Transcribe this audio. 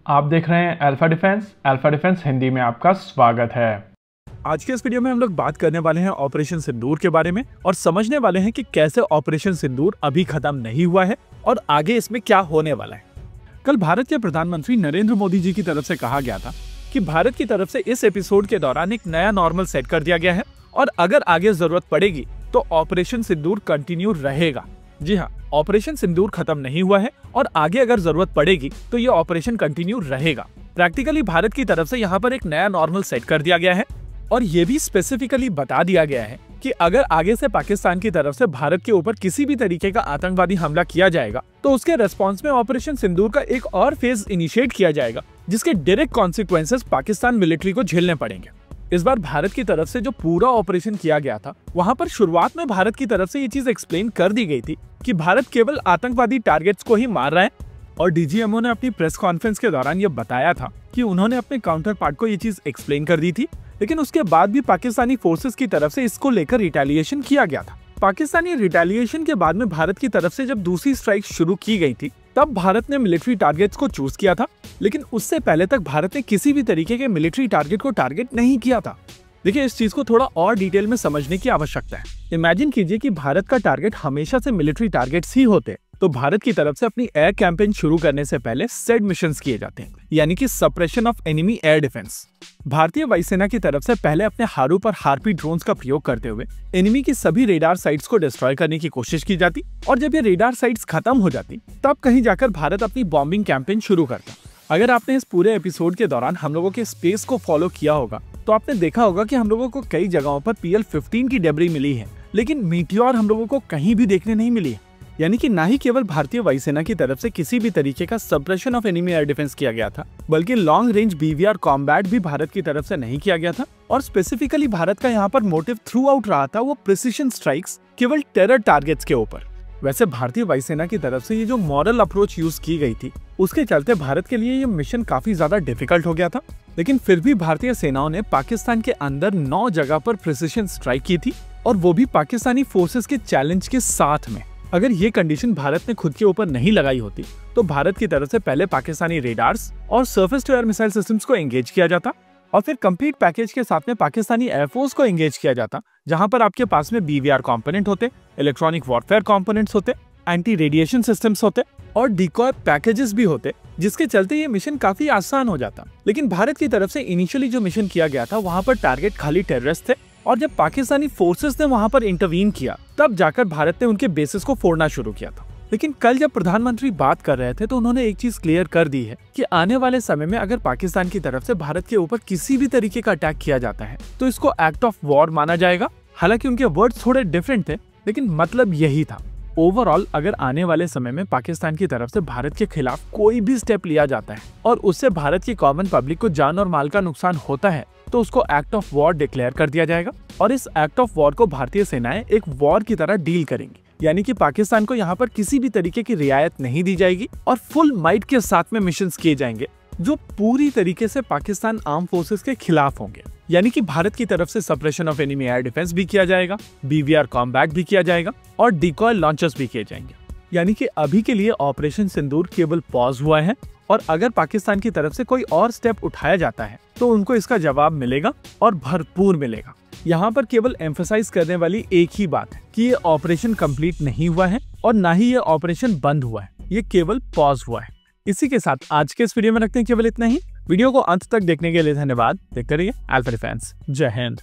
आप देख रहे हैं अल्फा डिफेंस हिंदी में आपका स्वागत है। आज के इस वीडियो में हम लोग बात करने वाले हैं ऑपरेशन सिंदूर के बारे में और समझने वाले हैं कि कैसे ऑपरेशन सिंदूर अभी खत्म नहीं हुआ है और आगे इसमें क्या होने वाला है। कल भारत के प्रधानमंत्री नरेंद्र मोदी जी की तरफ से कहा गया था कि भारत की तरफ से इस एपिसोड के दौरान एक नया नॉर्मल सेट कर दिया गया है और अगर आगे जरूरत पड़ेगी तो ऑपरेशन सिंदूर कंटिन्यू रहेगा। जी हाँ, ऑपरेशन सिंदूर खत्म नहीं हुआ है और आगे अगर जरूरत पड़ेगी तो ये ऑपरेशन कंटिन्यू रहेगा। प्रैक्टिकली भारत की तरफ से यहाँ पर एक नया नॉर्मल सेट कर दिया गया है और ये भी स्पेसिफिकली बता दिया गया है कि अगर आगे से पाकिस्तान की तरफ से भारत के ऊपर किसी भी तरीके का आतंकवादी हमला किया जाएगा तो उसके रेस्पॉन्स में ऑपरेशन सिंदूर का एक और फेज इनिशिएट किया जाएगा, जिसके डायरेक्ट कॉन्सिक्वेंसेस पाकिस्तान मिलिट्री को झेलने पड़ेंगे। इस बार भारत की तरफ से जो पूरा ऑपरेशन किया गया था वहां पर शुरुआत में भारत की तरफ से ये चीज एक्सप्लेन कर दी गई थी कि भारत केवल आतंकवादी टारगेट्स को ही मार रहा है और डीजीएमओ ने अपनी प्रेस कॉन्फ्रेंस के दौरान ये बताया था कि उन्होंने अपने काउंटर पार्ट को ये चीज एक्सप्लेन कर दी थी, लेकिन उसके बाद भी पाकिस्तानी फोर्सेस की तरफ से इसको लेकर रिटेलिएशन किया गया था। पाकिस्तानी रिटेलिएशन के बाद में भारत की तरफ से जब दूसरी स्ट्राइक शुरू की गई थी तब भारत ने मिलिट्री टारगेट्स को चूज किया था, लेकिन उससे पहले तक भारत ने किसी भी तरीके के मिलिट्री टारगेट को टारगेट नहीं किया था। देखिए, इस चीज को थोड़ा और डिटेल में समझने की आवश्यकता है। इमेजिन कीजिए कि भारत का टारगेट हमेशा से मिलिट्री टारगेट्स ही होते, तो भारत की तरफ से अपनी एयर कैंपेन शुरू करने से पहले सेड मिशंस किए जाते हैं, यानी कि suppression of enemy air defence. भारतीय वायुसेना की तरफ से पहले अपने हारू पर हार्पी ड्रोन्स का प्रयोग करते हुए एनिमी की सभी रेडार साइट्स को डिस्ट्रॉय करने की कोशिश की जाती और जब ये रेडार साइट्स खत्म हो जाती तब कहीं जाकर भारत अपनी बॉम्बिंग कैंपेन शुरू करता। अगर आपने इस पूरे एपिसोड के दौरान हम लोगों के स्पेस को फॉलो किया होगा तो आपने देखा होगा कि हम लोगों को कई जगहों पर PL-15 की डेब्री मिली है, लेकिन मीटियोर हम लोगों को कहीं भी देखने नहीं मिली है। यानी कि ना ही केवल भारतीय वायुसेना की तरफ से किसी भी तरीके का suppression of enemy air defence किया गया था, बल्कि लॉन्ग रेंज BVR कॉम्बैट भी भारत की तरफ से नहीं किया गया था। और स्पेसिफिकली भारत का यहाँ पर मोटिव थ्रू आउट रहा था वो प्रिसिशन स्ट्राइक्स केवल टेरर टारगेट्स के ऊपर। वैसे भारतीय वायुसेना की तरफ से ये जो मॉरल अप्रोच यूज की गई थी उसके चलते भारत के लिए ये मिशन काफी ज्यादा डिफिकल्ट हो गया था, लेकिन फिर भी भारतीय सेनाओं ने पाकिस्तान के अंदर 9 जगह पर प्रिसिशन स्ट्राइक की थी और वो भी पाकिस्तानी फोर्सेस के चैलेंज के साथ में। अगर ये कंडीशन भारत ने खुद के ऊपर नहीं लगाई होती तो भारत की तरफ से पहले पाकिस्तानी रेडार्स और surface to air missile systems को एंगेज किया जाता और फिर कंप्लीट पैकेज के साथ में पाकिस्तानी एयरफोर्स को एंगेज किया जाता, जहां पर आपके पास में BVR कंपोनेंट होते, इलेक्ट्रॉनिक वॉरफेयर कंपोनेंट्स होते, एंटी रेडिएशन सिस्टम्स होते और डिकॉय पैकेजेस भी होते, जिसके चलते ये मिशन काफी आसान हो जाता। लेकिन भारत की तरफ से इनिशियली जो मिशन किया गया था वहां पर टारगेट खाली टेररिस्ट थे और जब पाकिस्तानी फोर्सेस ने वहां पर इंटरवीन किया तब जाकर भारत ने उनके बेसिस को फोड़ना शुरू किया था। लेकिन कल जब प्रधानमंत्री बात कर रहे थे तो उन्होंने एक चीज क्लियर कर दी है कि आने वाले समय में अगर पाकिस्तान की तरफ से भारत के ऊपर किसी भी तरीके का अटैक किया जाता है तो इसको एक्ट ऑफ वॉर माना जाएगा। हालांकि उनके वर्ड्स थोड़े डिफरेंट थे, लेकिन मतलब यही था। ओवरऑल अगर आने वाले समय में पाकिस्तान की तरफ से भारत के खिलाफ कोई भी स्टेप लिया जाता है और उससे भारत की कॉमन पब्लिक को जान और माल का नुकसान होता है तो उसको एक्ट ऑफ वॉर डिक्लेयर कर दिया जाएगा और इस एक्ट ऑफ वॉर को भारतीय सेनाएं एक वॉर की तरह डील करेंगी। यानी कि पाकिस्तान को यहाँ पर किसी भी तरीके की रियायत नहीं दी जाएगी और फुल माइट के साथ में मिशंस किए जाएंगे जो पूरी तरीके से पाकिस्तान आर्म फोर्सेस के खिलाफ होंगे। यानी कि भारत की तरफ से suppression of enemy air defence भी किया जाएगा, BVR कॉम्बैट भी किया जाएगा और डिकॉय लॉन्चर्स भी किए जाएंगे। यानी कि अभी के लिए ऑपरेशन सिंदूर केवल पॉज हुआ है और अगर पाकिस्तान की तरफ से कोई और स्टेप उठाया जाता है तो उनको इसका जवाब मिलेगा और भरपूर मिलेगा। यहाँ पर केवल एम्फसाइज करने वाली एक ही बात है कि ये ऑपरेशन कंप्लीट नहीं हुआ है और ना ही ये ऑपरेशन बंद हुआ है, ये केवल पॉज हुआ है। इसी के साथ आज के इस वीडियो में रखते हैं केवल इतना ही। वीडियो को अंत तक देखने के लिए धन्यवाद। देखते रहिए अल्फा डिफेंस। जय हिंद।